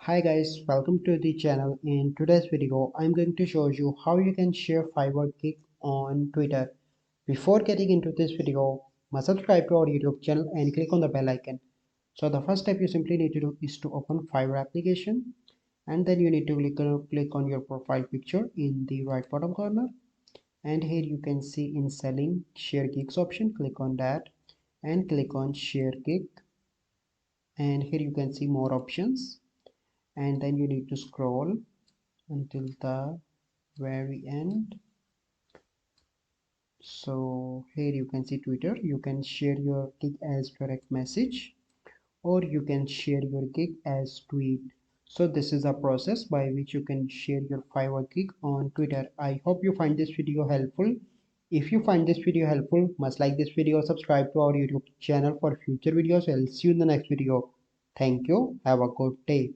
Hi guys, welcome to the channel. In today's video, I'm going to show you how you can share fiverr gig on Twitter. Before getting into this video, must subscribe to our YouTube channel and click on the bell icon. So the first step you simply need to do is to open Fiverr application, and then you need to click on your profile picture in the right bottom corner, and here you can see in selling share gigs option. Click on that and click on share gig, and here you can see more options, and then you need to scroll until the very end. So here you can see Twitter. You can share your gig as direct message, or you can share your gig as tweet. So this is a process by which you can share your Fiverr gig on Twitter. I hope you find this video helpful. If you find this video helpful, must like this video, subscribe to our YouTube channel for future videos. I'll see you in the next video. Thank you. Have a good day.